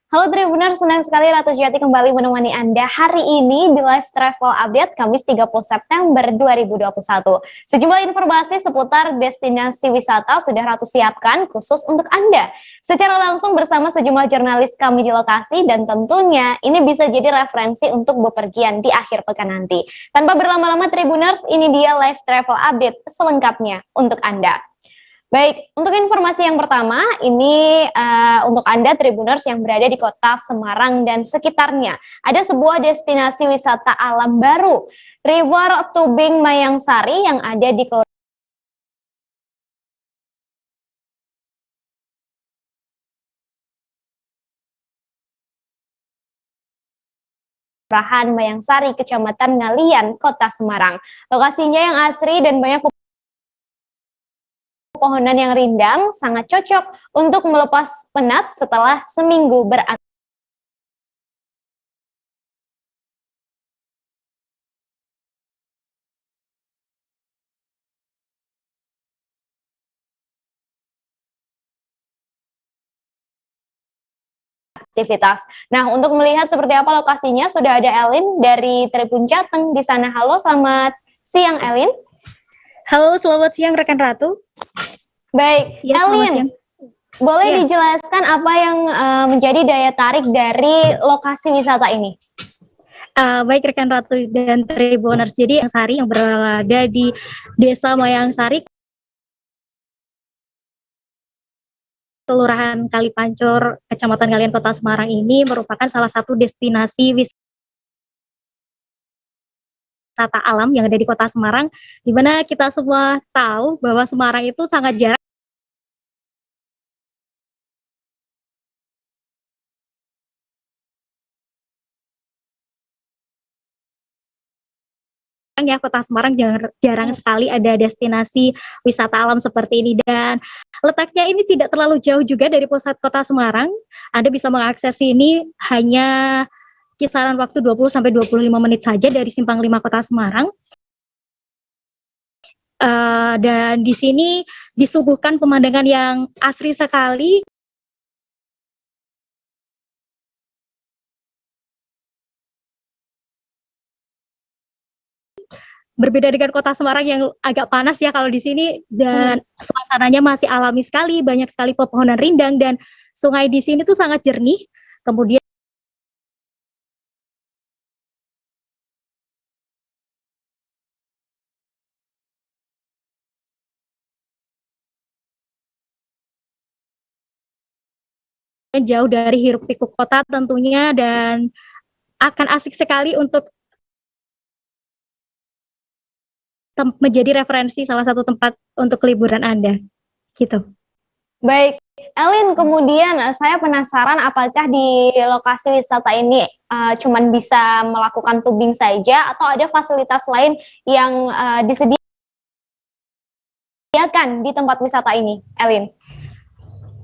Halo Tribuner, senang sekali Ratu Jati kembali menemani Anda hari ini di Live Travel Update Kamis 30 September 2021. Sejumlah informasi seputar destinasi wisata sudah Ratu siapkan khusus untuk Anda. Secara langsung bersama sejumlah jurnalis kami di lokasi dan tentunya ini bisa jadi referensi untuk bepergian di akhir pekan nanti. Tanpa berlama-lama Tribuners, ini dia Live Travel Update selengkapnya untuk Anda. Baik, untuk informasi yang pertama, ini untuk Anda Tribuners yang berada di kota Semarang dan sekitarnya. Ada sebuah destinasi wisata alam baru, River Tubing Mayangsari yang ada di Kelurahan Mayangsari, Kecamatan Ngalian, Kota Semarang. Lokasinya yang asri dan banyak pepohonan yang rindang sangat cocok untuk melepas penat setelah seminggu beraktivitas. Nah, untuk melihat seperti apa lokasinya, sudah ada Elin dari Tribun Jateng di sana. Halo, selamat siang, Elin. Halo, selamat siang rekan Ratu. Baik, Ya, Elin, boleh dijelaskan apa yang menjadi daya tarik dari lokasi wisata ini? Baik rekan Ratu dan Tribuners, jadi Mayangsari yang berada di Desa Mayangsari, Kelurahan Kalipancur, Kecamatan Ngalian, Kota Semarang ini merupakan salah satu destinasi wisata alam yang ada di Kota Semarang, di mana kita semua tahu bahwa Semarang itu sangat jarang ya, Kota Semarang jarang sekali ada destinasi wisata alam seperti ini, dan letaknya ini tidak terlalu jauh juga dari pusat Kota Semarang. Anda bisa mengakses ini hanya kisaran waktu 20 sampai 25 menit saja dari Simpang 5 Kota Semarang. Dan di sini disuguhkan pemandangan yang asri sekali. Berbeda dengan Kota Semarang yang agak panas ya kalau di sini, dan suasananya masih alami sekali, banyak sekali pepohonan rindang, dan sungai di sini tuh sangat jernih. Kemudian jauh dari hiruk pikuk kota tentunya, dan akan asik sekali untuk menjadi referensi salah satu tempat untuk liburan Anda, gitu. Baik, Elin, kemudian saya penasaran apakah di lokasi wisata ini cuman bisa melakukan tubing saja atau ada fasilitas lain yang disediakan di tempat wisata ini, Elin?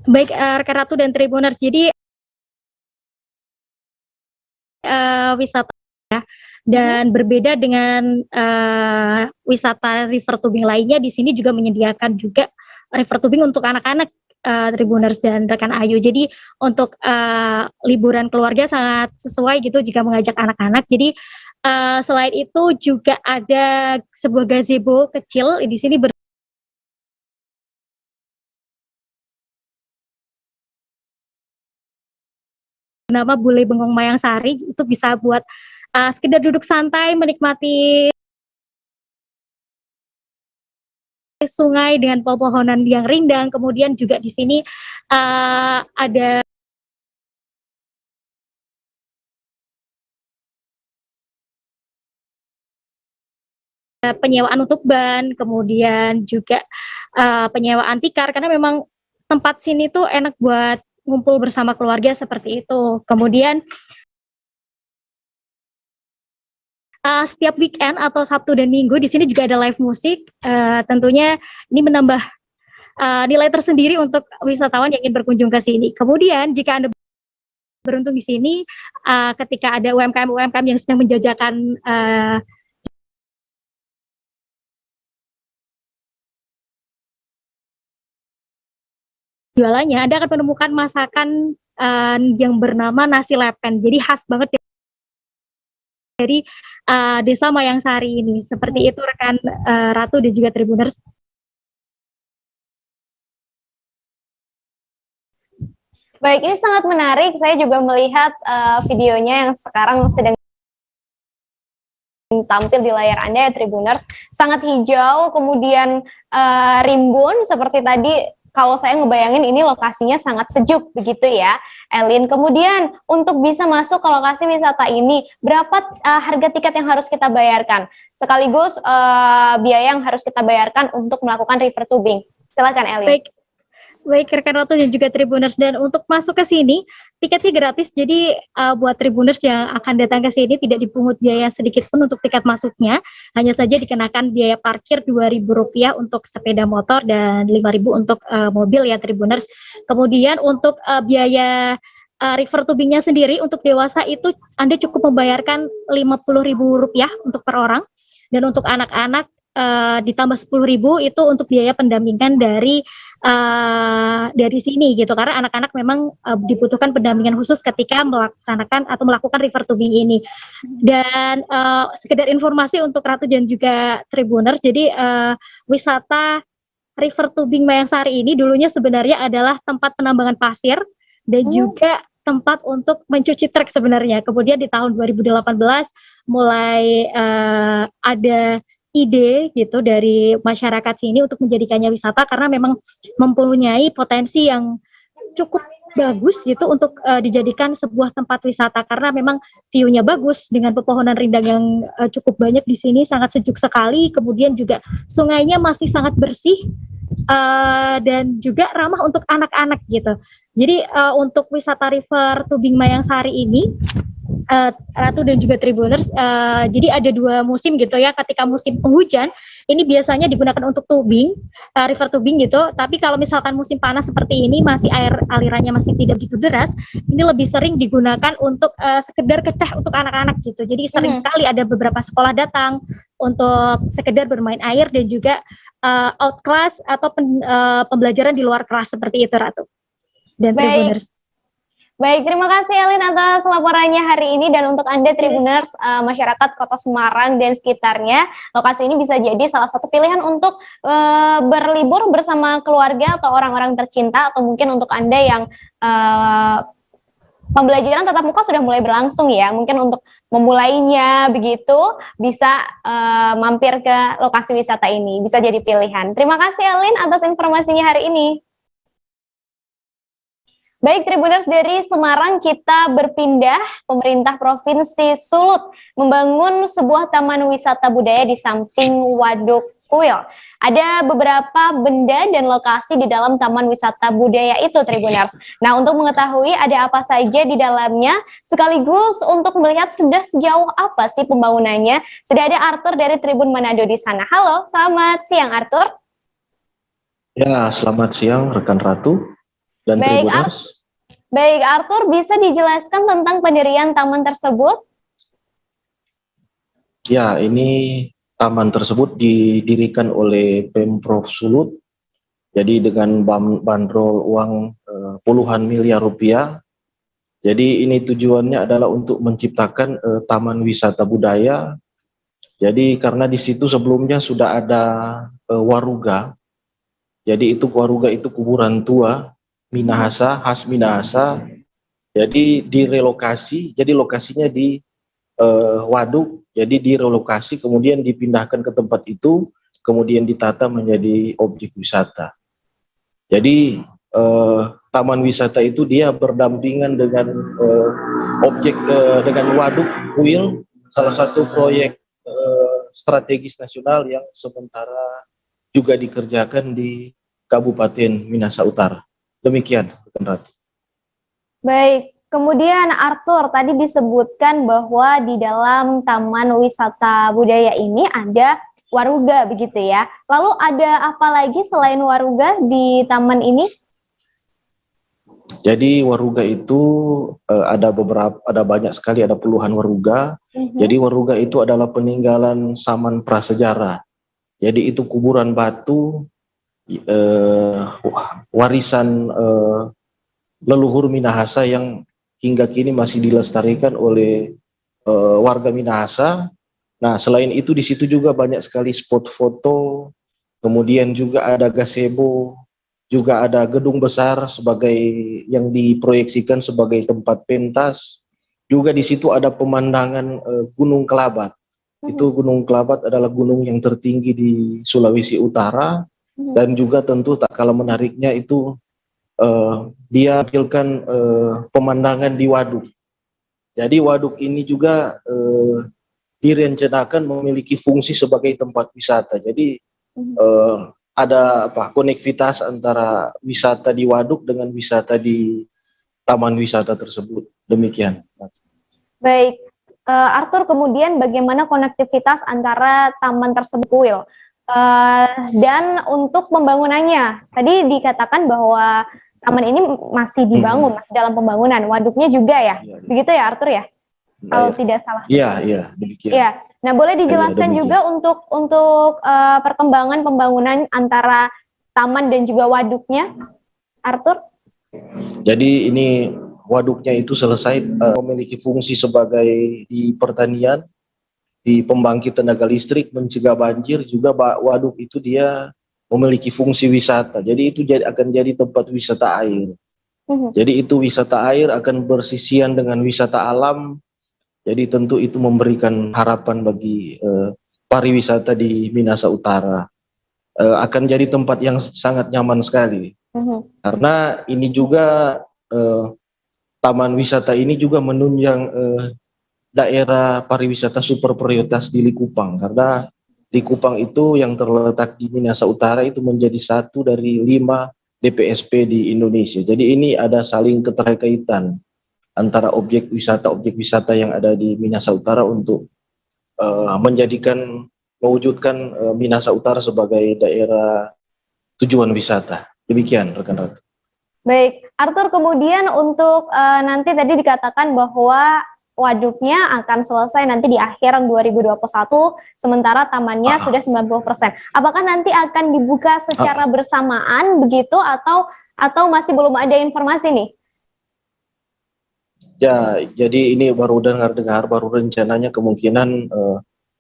Baik rekan Ratu dan Tribuners, jadi wisata ya, dan berbeda dengan wisata river tubing lainnya, di sini juga menyediakan juga river tubing untuk anak-anak, Tribuners dan rekan Ayu. Jadi untuk liburan keluarga sangat sesuai gitu jika mengajak anak-anak. Jadi selain itu juga ada sebuah gazebo kecil di sini bernama Bule Bengong Mayangsari. Itu bisa buat sekedar duduk santai menikmati sungai dengan pepohonan yang rindang. Kemudian juga di sini ada penyewaan untuk ban, kemudian juga penyewaan tikar, karena memang tempat sini tuh enak buat ngumpul bersama keluarga seperti itu. Kemudian setiap weekend atau Sabtu dan Minggu di sini juga ada live musik. Tentunya ini menambah nilai tersendiri untuk wisatawan yang ingin berkunjung ke sini. Kemudian jika Anda beruntung di sini, ketika ada UMKM yang sedang menjajakan jualannya, Anda akan menemukan masakan yang bernama nasi lepen. Jadi khas banget dari Desa Mayangsari ini. Seperti itu rekan Ratu dan juga Tribuners. Baik, ini sangat menarik. Saya juga melihat videonya yang sekarang sedang tampil di layar Anda ya Tribuners. Sangat hijau, kemudian rimbun seperti tadi. Kalau saya ngebayangin ini lokasinya sangat sejuk begitu ya, Elin. Kemudian untuk bisa masuk ke lokasi wisata ini, berapa harga tiket yang harus kita bayarkan? Sekaligus biaya yang harus kita bayarkan untuk melakukan river tubing. Silakan Elin. Baik rekan Ratu dan juga Tribuners, dan untuk masuk ke sini tiketnya gratis. Jadi buat Tribuners yang akan datang ke sini tidak dipungut biaya sedikit pun untuk tiket masuknya. Hanya saja dikenakan biaya parkir Rp2.000 untuk sepeda motor dan Rp5.000 untuk mobil ya Tribuners. Kemudian untuk biaya river tubingnya sendiri untuk dewasa itu Anda cukup membayarkan Rp50.000 untuk per orang, dan untuk anak-anak ditambah 10.000 itu untuk biaya pendampingan dari sini gitu, karena anak-anak memang dibutuhkan pendampingan khusus ketika melaksanakan atau melakukan river tubing ini. Dan sekedar informasi untuk Ratu dan juga Tribuners, jadi wisata river tubing Mayangsari ini dulunya sebenarnya adalah tempat penambangan pasir dan juga tempat untuk mencuci truk sebenarnya. Kemudian di tahun 2018 mulai ada ide gitu dari masyarakat sini untuk menjadikannya wisata, karena memang mempunyai potensi yang cukup bagus gitu untuk dijadikan sebuah tempat wisata, karena memang view-nya bagus dengan pepohonan rindang yang cukup banyak di sini, sangat sejuk sekali. Kemudian juga sungainya masih sangat bersih dan juga ramah untuk anak-anak gitu. Jadi untuk wisata river tubing Mayangsari ini Ratu dan juga Tribuners, jadi ada 2 musim gitu ya. Ketika musim penghujan ini biasanya digunakan untuk tubing, river tubing gitu. Tapi kalau misalkan musim panas seperti ini, masih air alirannya masih tidak begitu deras, ini lebih sering digunakan untuk sekedar kecah untuk anak-anak gitu. Jadi sering sekali ada beberapa sekolah datang untuk sekedar bermain air dan juga out class atau pembelajaran di luar kelas seperti itu Ratu dan Tribuners. Baik, terima kasih Elin atas laporannya hari ini. Dan untuk Anda Tribuners, masyarakat Kota Semarang dan sekitarnya, lokasi ini bisa jadi salah satu pilihan untuk berlibur bersama keluarga atau orang-orang tercinta, atau mungkin untuk Anda yang pembelajaran tatap muka sudah mulai berlangsung ya, mungkin untuk memulainya begitu bisa mampir ke lokasi wisata ini, bisa jadi pilihan. Terima kasih Elin atas informasinya hari ini. Baik Tribuners, dari Semarang kita berpindah. Pemerintah Provinsi Sulut membangun sebuah taman wisata budaya di samping Waduk Kuil. Ada beberapa benda dan lokasi di dalam taman wisata budaya itu Tribuners. Nah, untuk mengetahui ada apa saja di dalamnya, sekaligus untuk melihat sudah sejauh apa sih pembangunannya, sudah ada Arthur dari Tribun Manado di sana. Halo, selamat siang Arthur. Ya, selamat siang rekan Ratu dan Tribuners. Baik Arthur, bisa dijelaskan tentang pendirian taman tersebut? Ya, ini taman tersebut didirikan oleh Pemprov Sulut. Jadi dengan bandrol uang puluhan miliar rupiah. Jadi ini tujuannya adalah untuk menciptakan taman wisata budaya. Jadi karena di situ sebelumnya sudah ada waruga. Jadi itu waruga itu kuburan tua Minahasa, khas Minahasa. Jadi direlokasi, jadi lokasinya di waduk, jadi direlokasi kemudian dipindahkan ke tempat itu, kemudian ditata menjadi objek wisata. Jadi taman wisata itu dia berdampingan dengan dengan waduk kuil, salah satu proyek strategis nasional yang sementara juga dikerjakan di Kabupaten Minahasa Utara. Demikian, Ratu. Baik, kemudian Arthur tadi disebutkan bahwa di dalam taman wisata budaya ini ada waruga begitu ya. Lalu ada apa lagi selain waruga di taman ini? Jadi waruga itu ada banyak sekali, ada puluhan waruga. Jadi waruga itu adalah peninggalan zaman prasejarah. Jadi itu kuburan batu warisan leluhur Minahasa yang hingga kini masih dilestarikan oleh warga Minahasa. Nah, selain itu di situ juga banyak sekali spot foto, kemudian juga ada gazebo, juga ada gedung besar sebagai yang diproyeksikan sebagai tempat pentas. Juga di situ ada pemandangan Gunung Kelabat. Itu Gunung Kelabat adalah gunung yang tertinggi di Sulawesi Utara, dan juga tentu tak kalah menariknya itu dia menampilkan pemandangan di waduk. Jadi waduk ini juga direncanakan memiliki fungsi sebagai tempat wisata. Jadi ada konektivitas antara wisata di waduk dengan wisata di taman wisata tersebut. Demikian. Baik, Arthur, kemudian bagaimana konektivitas antara taman tersebut, Kuil? Dan untuk pembangunannya, tadi dikatakan bahwa taman ini masih dibangun, masih dalam pembangunan, waduknya juga ya, begitu ya Arthur ya? Kalau tidak salah. Iya, demikian. Iya. Nah, boleh dijelaskan juga untuk perkembangan pembangunan antara taman dan juga waduknya, Arthur? Jadi ini waduknya itu selesai memiliki fungsi sebagai di pertanian, di pembangkit tenaga listrik, mencegah banjir, juga waduk itu dia memiliki fungsi wisata. Jadi itu akan jadi tempat wisata air. Jadi itu wisata air akan bersisian dengan wisata alam. Jadi tentu itu memberikan harapan bagi pariwisata di Minahasa Utara. Akan jadi tempat yang sangat nyaman sekali. Karena ini juga taman wisata ini juga menunjang daerah pariwisata super prioritas di Likupang. Karena Likupang itu yang terletak di Minahasa Utara itu menjadi satu dari 5 DPSP di Indonesia. Jadi ini ada saling keterkaitan antara objek wisata yang ada di Minahasa Utara untuk mewujudkan Minahasa Utara sebagai daerah tujuan wisata. Demikian, rekan Ratu. Baik, Arthur, kemudian untuk nanti tadi dikatakan bahwa waduknya akan selesai nanti di akhiran 2021, sementara tamannya sudah 90%. Apakah nanti akan dibuka secara bersamaan begitu atau masih belum ada informasi nih? Ya, jadi ini baru dengar-dengar, baru rencananya kemungkinan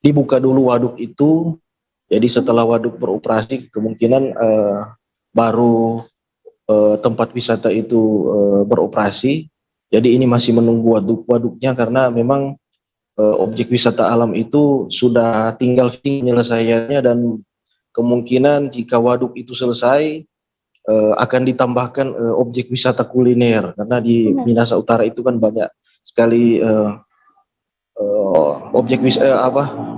dibuka dulu waduk itu. Jadi setelah waduk beroperasi, kemungkinan baru tempat wisata itu beroperasi. Jadi ini masih menunggu waduknya karena memang objek wisata alam itu sudah tinggal penyelesaiannya, dan kemungkinan jika waduk itu selesai akan ditambahkan objek wisata kuliner, karena di Minahasa Utara itu kan banyak sekali objek wisata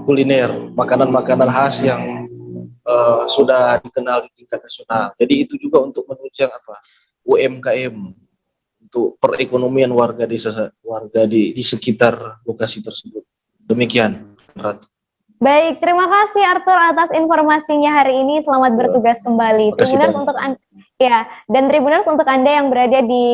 kuliner, makanan-makanan khas yang sudah dikenal di tingkat nasional. Jadi itu juga untuk menunjang UMKM, untuk perekonomian warga di sekitar lokasi tersebut. Demikian, Ratu. Baik, terima kasih Arthur atas informasinya hari ini. Selamat bertugas kembali. Tribuners untuk dan Tribuners untuk Anda yang berada di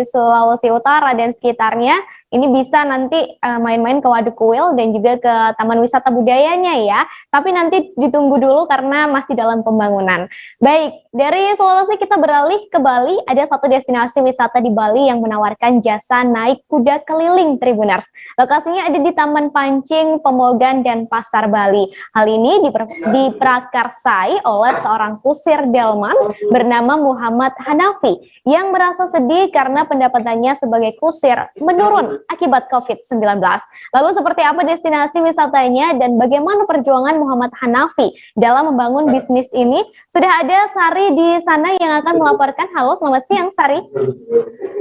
Sulawesi Utara dan sekitarnya, ini bisa nanti main-main ke Waduk Kuil dan juga ke Taman Wisata Budayanya ya. Tapi nanti ditunggu dulu karena masih dalam pembangunan. Baik, dari Sulawesi kita beralih ke Bali. Ada satu destinasi wisata di Bali yang menawarkan jasa naik kuda keliling, Tribuners. Lokasinya ada di Taman Pancing, Pemogan, dan Pasar Bali. Hal ini diprakarsai oleh seorang kusir delman bernama Muhammad Hanafi yang merasa sedih karena pendapatannya sebagai kusir menurun akibat COVID-19. Lalu seperti apa destinasi wisatanya dan bagaimana perjuangan Muhammad Hanafi dalam membangun bisnis ini? Sudah ada Sari di sana yang akan melaporkan. Halo, selamat siang Sari.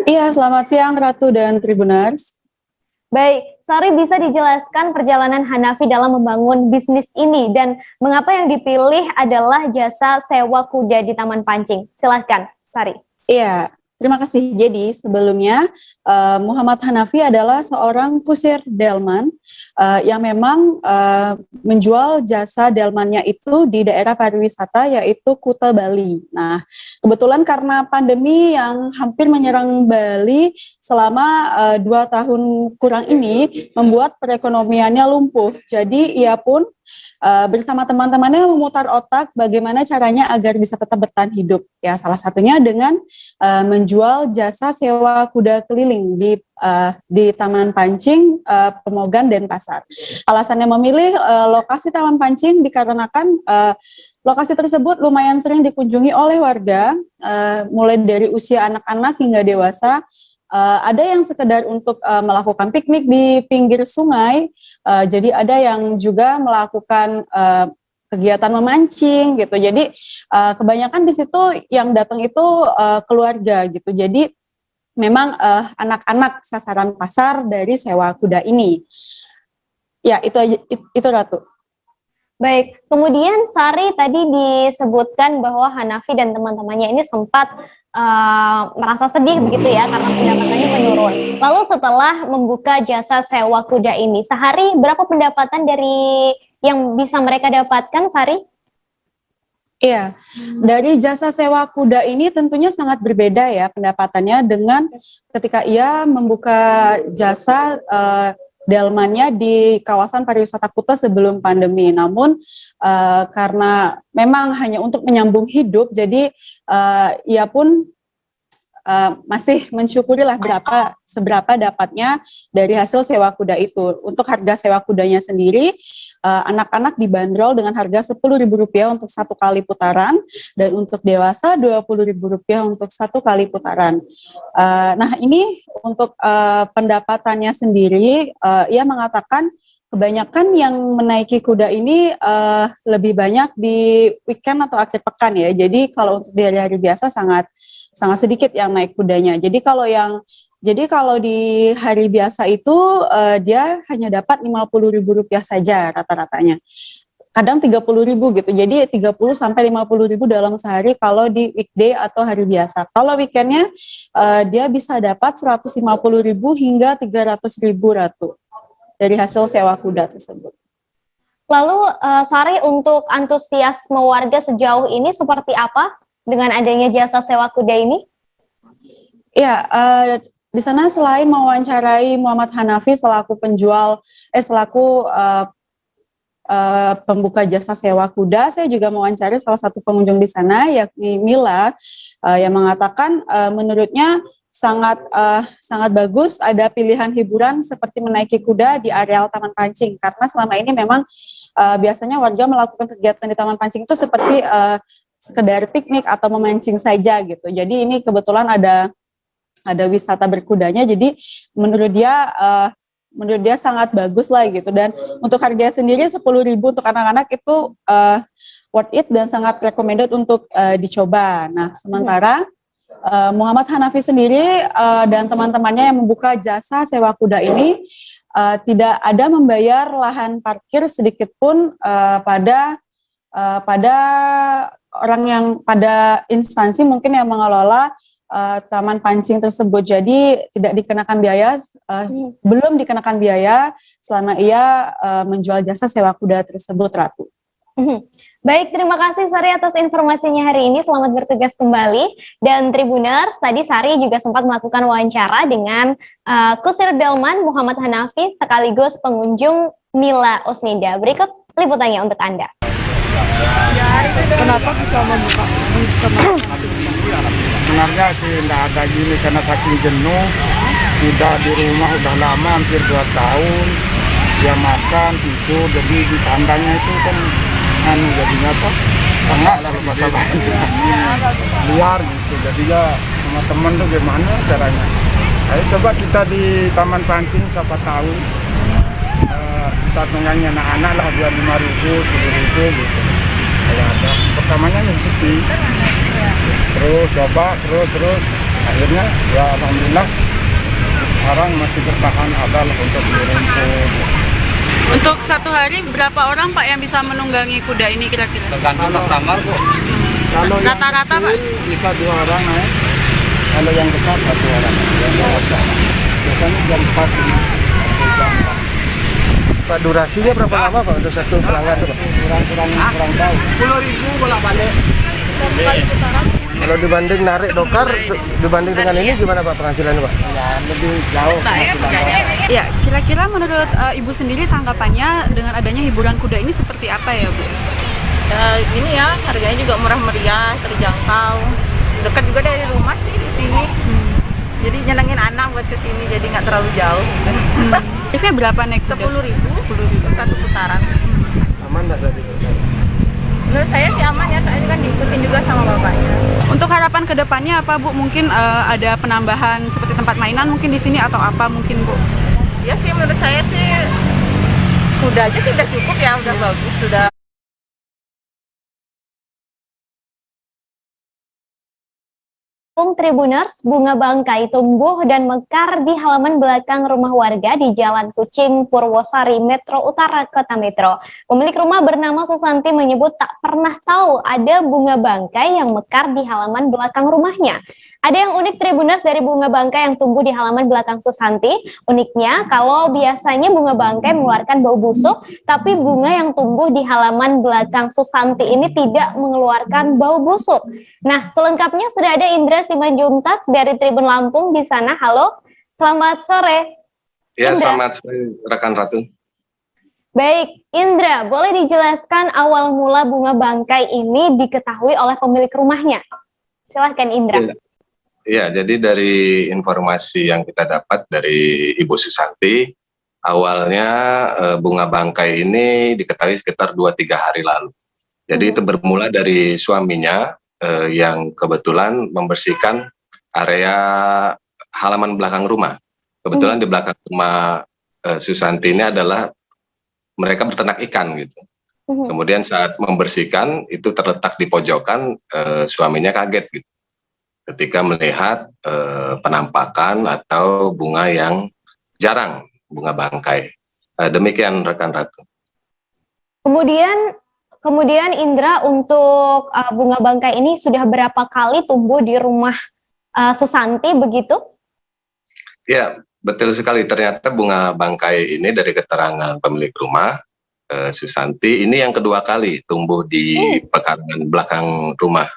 Iya, selamat siang Ratu dan Tribuners. Baik, Sari, bisa dijelaskan perjalanan Hanafi dalam membangun bisnis ini dan mengapa yang dipilih adalah jasa sewa kuda di Taman Pancing? Silahkan, Sari. Iya, terima kasih. Jadi sebelumnya Muhammad Hanafi adalah seorang kusir delman yang memang menjual jasa delmannya itu di daerah pariwisata yaitu Kuta Bali. Nah, kebetulan karena pandemi yang hampir menyerang Bali selama 2 tahun kurang ini membuat perekonomiannya lumpuh. Jadi ia pun bersama teman-temannya memutar otak bagaimana caranya agar bisa tetap bertahan hidup. Ya, salah satunya dengan menjual jasa sewa kuda keliling di Taman Pancing, Pemogan, Denpasar. Alasannya memilih lokasi Taman Pancing dikarenakan lokasi tersebut lumayan sering dikunjungi oleh warga, mulai dari usia anak-anak hingga dewasa. Ada yang sekedar untuk melakukan piknik di pinggir sungai, jadi ada yang juga melakukan kegiatan memancing gitu. Jadi kebanyakan di situ yang datang itu keluarga gitu. Jadi memang anak-anak sasaran pasar dari sewa kuda ini. Ya, itu Ratu. Baik, kemudian Sari tadi disebutkan bahwa Hanafi dan teman-temannya ini sempat merasa sedih begitu ya karena pendapatannya menurun. Lalu setelah membuka jasa sewa kuda ini, sehari berapa pendapatan dari yang bisa mereka dapatkan, Sari? Iya, dari jasa sewa kuda ini tentunya sangat berbeda ya pendapatannya dengan ketika ia membuka jasa delmannya di kawasan pariwisata Kuta sebelum pandemi. Namun karena memang hanya untuk menyambung hidup, jadi ia pun masih mensyukurilah seberapa dapatnya dari hasil sewa kuda itu. Untuk harga sewa kudanya sendiri, anak-anak dibanderol dengan harga Rp10.000 untuk satu kali putaran, dan untuk dewasa Rp20.000 untuk satu kali putaran. Nah, ini untuk pendapatannya sendiri, ia mengatakan kebanyakan yang menaiki kuda ini lebih banyak di weekend atau akhir pekan ya. Jadi kalau untuk di hari-hari biasa sangat sedikit yang naik kudanya. Jadi kalau di hari biasa itu dia hanya dapat Rp50.000 saja rata-ratanya. Kadang Rp30.000 gitu. Jadi 30 sampai Rp50.000 dalam sehari kalau di weekday atau hari biasa. Kalau weekendnya dia bisa dapat Rp150.000 hingga Rp300.000 Ratu dari hasil sewa kuda tersebut. Lalu Sari, untuk antusiasme warga sejauh ini seperti apa dengan adanya jasa sewa kuda ini? Ya, di sana selain mewawancarai Muhammad Hanafi selaku pembuka jasa sewa kuda, saya juga mewawancari salah satu pengunjung di sana, yakni Mila, yang mengatakan menurutnya sangat bagus ada pilihan hiburan seperti menaiki kuda di areal Taman Pancing, karena selama ini memang biasanya warga melakukan kegiatan di Taman Pancing itu seperti sekedar piknik atau memancing saja gitu. Jadi ini kebetulan ada wisata berkudanya, jadi menurut dia sangat bagus lah gitu. Dan untuk harga sendiri Rp10.000 untuk anak-anak itu worth it dan sangat recommended untuk dicoba. Nah, sementara Muhammad Hanafi sendiri dan teman-temannya yang membuka jasa sewa kuda ini tidak ada membayar lahan parkir sedikit pun pada instansi mungkin yang mengelola Taman Pancing tersebut. Jadi tidak dikenakan biaya, belum dikenakan biaya selama ia menjual jasa sewa kuda tersebut, Ratu. Baik, terima kasih Sari atas informasinya hari ini. Selamat bertugas kembali. Dan Tribuners, tadi Sari juga sempat melakukan wawancara dengan Kusir Delman Muhammad Hanafi sekaligus pengunjung Mila Usnida. Berikut liputannya untuk Anda. Kenapa bisa membuka? Sebenarnya sih tidak ada gini karena saking jenuh, udah di rumah udah lama hampir 2 tahun, dia makan tidur, jadi di kandangnya itu kan jadinya apa? Panas masalah liar gitu, jadinya sama temen tuh gimana caranya? Ayo coba kita di Taman Pancing, siapa tahu kita tunggangi anak-anak lah biar 5.000, 10.000 gitu. Kayak ada pertamanya sepi, terus coba terus akhirnya ya alhamdulillah sekarang masih bertahan ada lah untuk dirumput. Untuk satu hari berapa orang Pak yang bisa menunggangi kuda ini kira-kira? Tergantung customer Bu. Kalau rata-rata Pak bisa 2 orang naik, kalau yang besar 1 orang. Yang dewasa biasanya jam 4 ini. Pak, durasinya berapa lama Pak untuk satu pelanggan tuh Pak? Kurang tahu. 10.000 bolak-balik. Kalau Kalau dibanding narik dokar, dibanding dengan ini gimana Pak penghasilannya Pak? Ya lebih jauh penghasilannya. Ya, kira-kira menurut Ibu sendiri tanggapannya dengan adanya hiburan kuda ini seperti apa ya, Bu? Gini ya, harganya juga murah meriah, terjangkau, dekat juga dari rumah sih di sini. Jadi nyenengin anak buat kesini, jadi nggak terlalu jauh. Kira berapa naik kuda? 10.000 satu putaran. Aman nggak tadi? Menurut saya sih aman ya, soalnya kan diikutin juga sama bapaknya. Untuk harapan ke depannya apa, Bu? Mungkin ada penambahan seperti tempat mainan mungkin di sini atau apa mungkin, Bu? Ya sih menurut saya sih udah aja sih udah cukup ya, udah bagus, sudah. Tribuners, bunga bangkai tumbuh dan mekar di halaman belakang rumah warga di Jalan Kucing, Purwosari, Metro Utara, Kota Metro. Pemilik rumah bernama Susanti menyebut tak pernah tahu ada bunga bangkai yang mekar di halaman belakang rumahnya. Ada yang unik Tribuners dari bunga bangkai yang tumbuh di halaman belakang Susanti. Uniknya, kalau biasanya bunga bangkai mengeluarkan bau busuk, tapi bunga yang tumbuh di halaman belakang Susanti ini tidak mengeluarkan bau busuk. Nah, selengkapnya sudah ada Indra Simanjuntak dari Tribun Lampung di sana. Halo, selamat sore. Ya, Indra. selamat sore rekan Ratu. Baik, Indra, boleh dijelaskan awal mula bunga bangkai ini diketahui oleh pemilik rumahnya? Silahkan, Indra. Ya, jadi dari informasi yang kita dapat dari Ibu Susanti, awalnya bunga bangkai ini diketahui sekitar 2-3 hari lalu. Jadi itu bermula dari suaminya yang kebetulan membersihkan area halaman belakang rumah. Kebetulan di belakang rumah Susanti ini adalah mereka berternak ikan gitu. Kemudian saat membersihkan itu terletak di pojokan, suaminya kaget gitu ketika melihat penampakan atau bunga yang jarang, bunga bangkai. Demikian rekan Ratu. Kemudian Indra, untuk bunga bangkai ini sudah berapa kali tumbuh di rumah Susanti begitu? Ya, betul sekali. Ternyata bunga bangkai ini dari keterangan pemilik rumah Susanti ini yang kedua kali tumbuh di pekarangan belakang rumah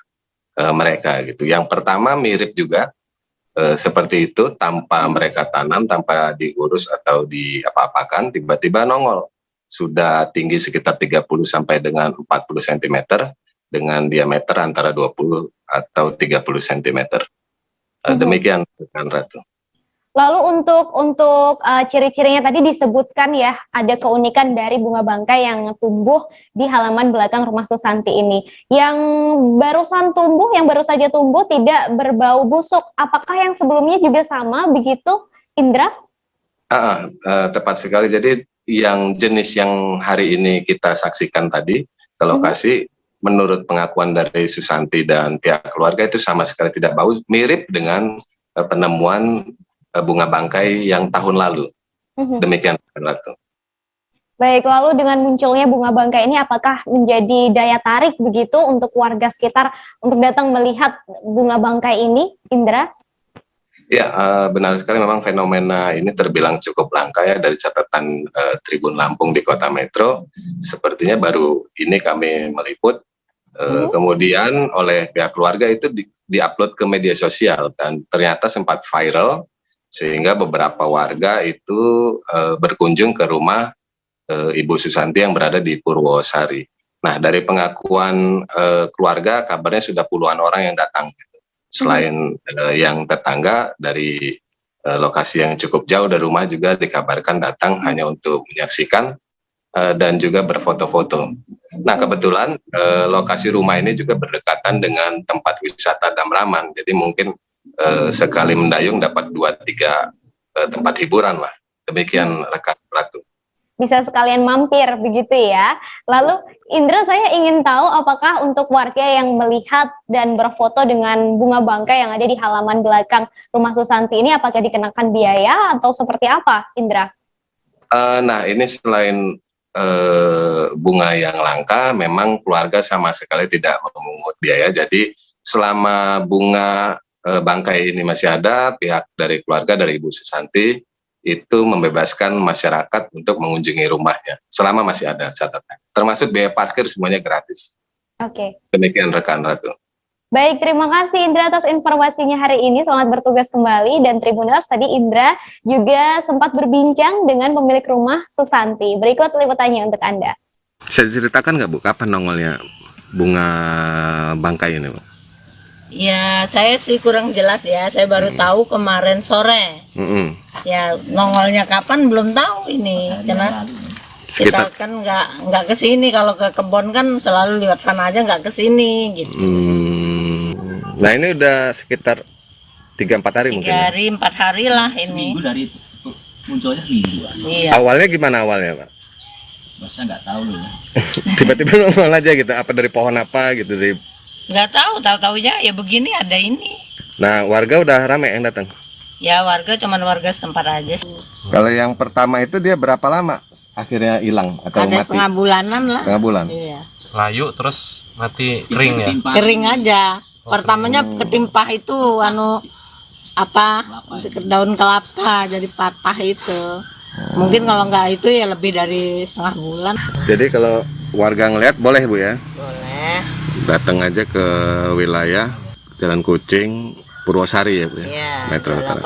mereka gitu. Yang pertama mirip juga seperti itu, tanpa mereka tanam, tanpa diurus atau diapa-apakan, tiba-tiba nongol. Sudah tinggi sekitar 30 sampai dengan 40 cm dengan diameter antara 20 atau 30 cm. Demikian rekan Ratu. Lalu untuk ciri-cirinya tadi disebutkan ya, ada keunikan dari bunga bangkai yang tumbuh di halaman belakang rumah Susanti ini. Yang baru saja tumbuh tidak berbau busuk. Apakah yang sebelumnya juga sama begitu, Indra? Tepat sekali. Jadi yang jenis yang hari ini kita saksikan tadi ke lokasi, menurut pengakuan dari Susanti dan pihak keluarga itu sama sekali tidak bau, mirip dengan penemuan bunga bangkai yang tahun lalu. Demikian Ratu. Baik, lalu dengan munculnya bunga bangkai ini apakah menjadi daya tarik begitu untuk warga sekitar untuk datang melihat bunga bangkai ini, Indra? Ya, benar sekali, memang fenomena ini terbilang cukup langka ya dari catatan Tribun Lampung di Kota Metro. Sepertinya baru ini kami meliput. Kemudian oleh pihak keluarga itu di-upload ke media sosial dan ternyata sempat viral, sehingga beberapa warga itu berkunjung ke rumah Ibu Susanti yang berada di Purwosari. Nah, dari pengakuan keluarga, kabarnya sudah puluhan orang yang datang. Selain yang tetangga dari lokasi yang cukup jauh dari rumah juga dikabarkan datang hanya untuk menyaksikan dan juga berfoto-foto. Nah, kebetulan lokasi rumah ini juga berdekatan dengan tempat wisata Damraman. Jadi mungkin sekali mendayung dapat 2-3 tempat hiburan lah. Demikian rekan Ratu. Bisa sekalian mampir begitu ya. Lalu Indra, saya ingin tahu apakah untuk warga yang melihat dan berfoto dengan bunga bangkai yang ada di halaman belakang rumah Susanti ini apakah dikenakan biaya atau seperti apa, Indra? Nah, ini selain bunga yang langka, memang keluarga sama sekali tidak memungut biaya. Jadi selama bunga bangkai ini masih ada, pihak dari keluarga dari Ibu Susanti itu membebaskan masyarakat untuk mengunjungi rumahnya selama masih ada catatan. Termasuk biaya parkir semuanya gratis. Oke. Demikian rekan Ratu. Baik, terima kasih Indra atas informasinya hari ini. Selamat bertugas kembali. Dan Tribuners, tadi Indra juga sempat berbincang dengan pemilik rumah Susanti. Berikut liputannya untuk Anda. Bisa diceritakan nggak Bu, kapan nongolnya bunga bangkai ini Bu? Ya, saya sih kurang jelas ya. Saya baru tahu kemarin sore. Ya, nongolnya kapan belum tahu ini. Karena kita kan nggak ke sini. Kalau ke kebun kan selalu lewat sana aja, nggak ke sini gitu. Nah ini udah sekitar 3-4 hari mungkin. 3 hari, 4 hari lah ini. Minggu dari munculnya mingguan. Iya. Awalnya gimana awalnya Pak? Masa nggak tahu loh ya. Tiba-tiba nongol aja gitu. Apa dari pohon apa gitu? Nggak tahu-taunya ya begini ada ini. Nah warga udah rame yang datang. Ya warga cuman warga setempat aja. Kalau yang pertama itu dia berapa lama akhirnya hilang atau Ada mati? setengah bulanan lah. Setengah bulan. Iya. Layu terus mati kering ya. Kering aja. Pertamanya ketimpah itu daun kelapa jadi patah itu. Mungkin kalau nggak itu ya lebih dari setengah bulan. Jadi kalau warga ngelihat boleh Bu ya? Boleh. Datang aja ke wilayah Jalan Kucing, Purwosari ya Bu ya? Iya. Metro Utara.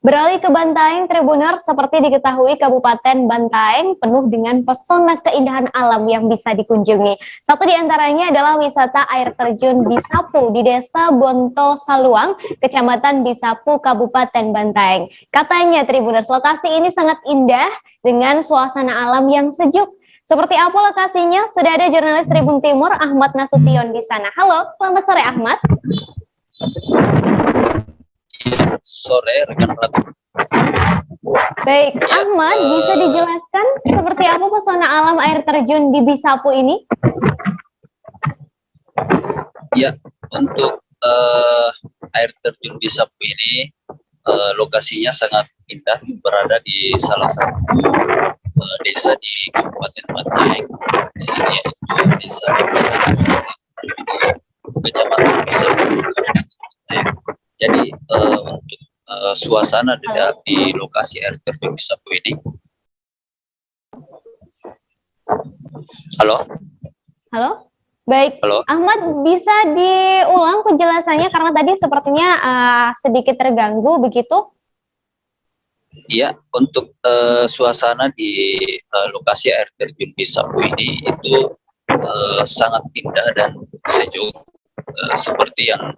Beralih ke Bantaeng, Tribuners, seperti diketahui Kabupaten Bantaeng penuh dengan pesona keindahan alam yang bisa dikunjungi. Satu di antaranya adalah wisata air terjun Bisapu di Desa Bonto Saluang, Kecamatan Bisapu, Kabupaten Bantaeng. Katanya Tribuners, lokasi ini sangat indah dengan suasana alam yang sejuk. Seperti apa lokasinya? Sudah ada jurnalis Tribun Timur Ahmad Nasution di sana. Halo, selamat sore Ahmad. Sore rekan Ratu. Baik, Ahmad, bisa dijelaskan seperti apa pesona alam air terjun di Bisapu ini? Ya, untuk air terjun Bisapu ini lokasinya sangat indah, berada di salah satu desa di Kabupaten Bantaeng, yaitu Desa Kecamatan Bisapu. Jadi untuk suasana di lokasi air terjun Bisapu ini. Halo? Halo? Baik, Halo? Ahmad bisa diulang penjelasannya karena tadi sepertinya sedikit terganggu begitu? Iya, untuk suasana di lokasi air terjun Bisapu ini itu sangat indah dan sejuk, seperti yang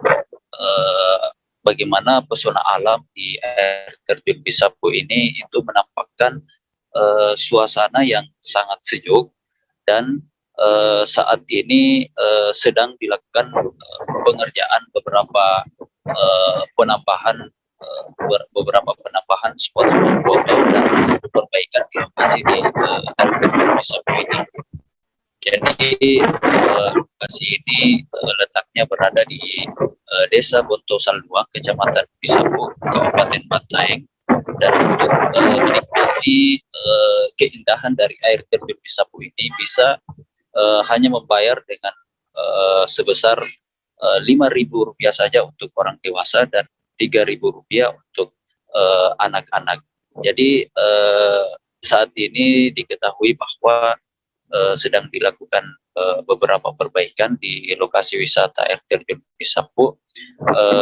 bagaimana pesona alam di air terjun Bisapu ini itu menampakkan suasana yang sangat sejuk dan saat ini sedang dilakukan pengerjaan beberapa penambahan spot-spot foto dan perbaikan di lokasi di air terjun Bisapu ini. Jadi lokasi ini letaknya berada di Desa Bonto Saluang, Kecamatan Bisapu, Kabupaten Bantaeng. Dan untuk menikmati keindahan dari air terjun Bisapu ini bisa hanya membayar dengan sebesar Rp5.000 saja untuk orang dewasa dan Rp3.000 untuk anak-anak. Jadi saat ini diketahui bahwa sedang dilakukan beberapa perbaikan di lokasi wisata air terjun Bisapu.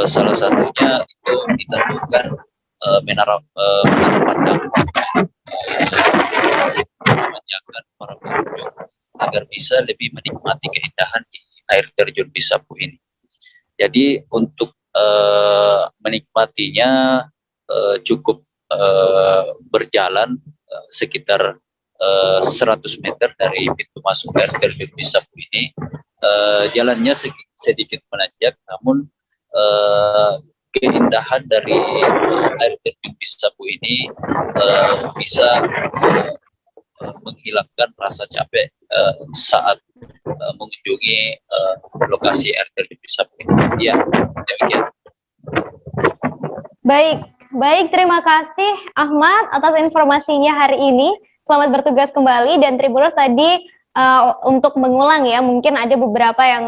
Salah satunya itu ditentukan menara pandang memanjakan para pengunjung agar bisa lebih menikmati keindahan di air terjun Bisapu ini. Jadi untuk menikmatinya cukup berjalan sekitar 100 meter dari pintu masuk air terjun Bisapu ini. Jalannya sedikit menanjak, namun keindahan dari air terjun Bisapu ini bisa menghilangkan rasa capek saat mengunjungi lokasi air terjun Bisapu ini. Ya, demikian. Baik, terima kasih Ahmad atas informasinya hari ini. Selamat bertugas kembali dan Tribuners tadi untuk mengulang ya, mungkin ada beberapa yang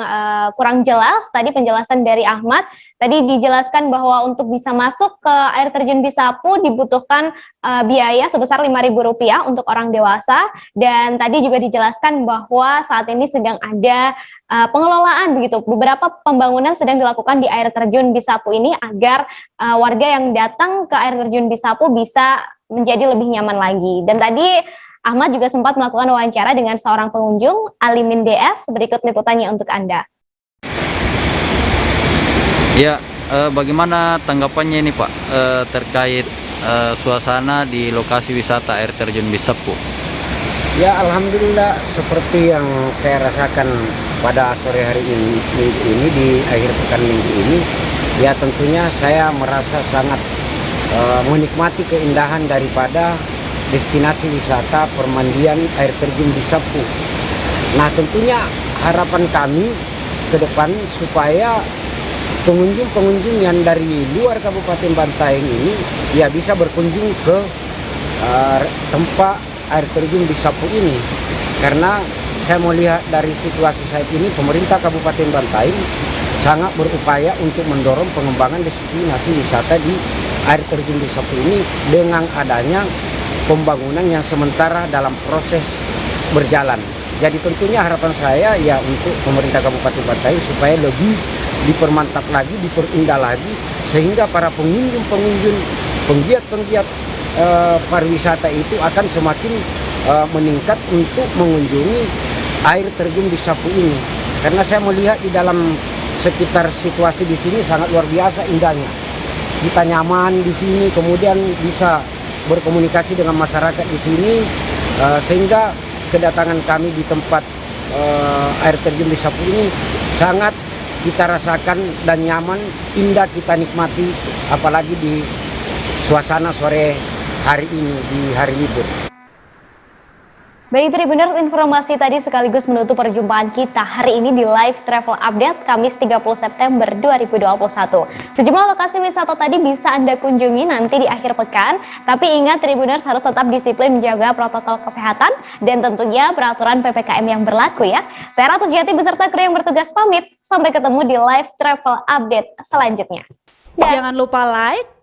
kurang jelas. Tadi penjelasan dari Ahmad, tadi dijelaskan bahwa untuk bisa masuk ke air terjun Bisapu dibutuhkan biaya sebesar Rp5.000 untuk orang dewasa, dan tadi juga dijelaskan bahwa saat ini sedang ada pengelolaan begitu. Beberapa pembangunan sedang dilakukan di air terjun Bisapu ini agar warga yang datang ke air terjun Bisapu bisa menjadi lebih nyaman lagi. Dan tadi Ahmad juga sempat melakukan wawancara dengan seorang pengunjung, Alimin DS. Berikut liputannya untuk Anda. Ya, bagaimana tanggapannya ini Pak terkait suasana di lokasi wisata air terjun Bisapu? Ya, alhamdulillah seperti yang saya rasakan pada sore hari ini di akhir pekan minggu ini, ya tentunya saya merasa sangat menikmati keindahan daripada destinasi wisata permandian air terjun Bisapu. Nah, tentunya harapan kami ke depan supaya pengunjung-pengunjung yang dari luar Kabupaten Bantaeng ini ya bisa berkunjung ke tempat air terjun Bisapu ini, karena saya melihat dari situasi saat ini pemerintah Kabupaten Bantaeng sangat berupaya untuk mendorong pengembangan destinasi wisata di air terjun Bisapu ini dengan adanya pembangunan yang sementara dalam proses berjalan. Jadi tentunya harapan saya ya untuk pemerintah Kabupaten Bantaeng supaya lebih dipermantap lagi, diperindah lagi, sehingga para pengunjung-pengunjung, penggiat-penggiat pariwisata itu akan semakin meningkat untuk mengunjungi air terjun Bisapu ini. Karena saya melihat di dalam sekitar situasi di sini sangat luar biasa indahnya. Kita nyaman di sini, kemudian bisa berkomunikasi dengan masyarakat di sini, sehingga kedatangan kami di tempat air terjun Bisapu ini sangat kita rasakan dan nyaman, indah kita nikmati, apalagi di suasana sore hari ini, di hari libur. Baik Tribuners, informasi tadi sekaligus menutup perjumpaan kita hari ini di Live Travel Update Kamis 30 September 2021. Sejumlah lokasi wisata tadi bisa Anda kunjungi nanti di akhir pekan, tapi ingat Tribuners harus tetap disiplin menjaga protokol kesehatan dan tentunya peraturan PPKM yang berlaku ya. Saya Ratu Sejati beserta kru yang bertugas pamit, sampai ketemu di Live Travel Update selanjutnya. Jangan lupa like,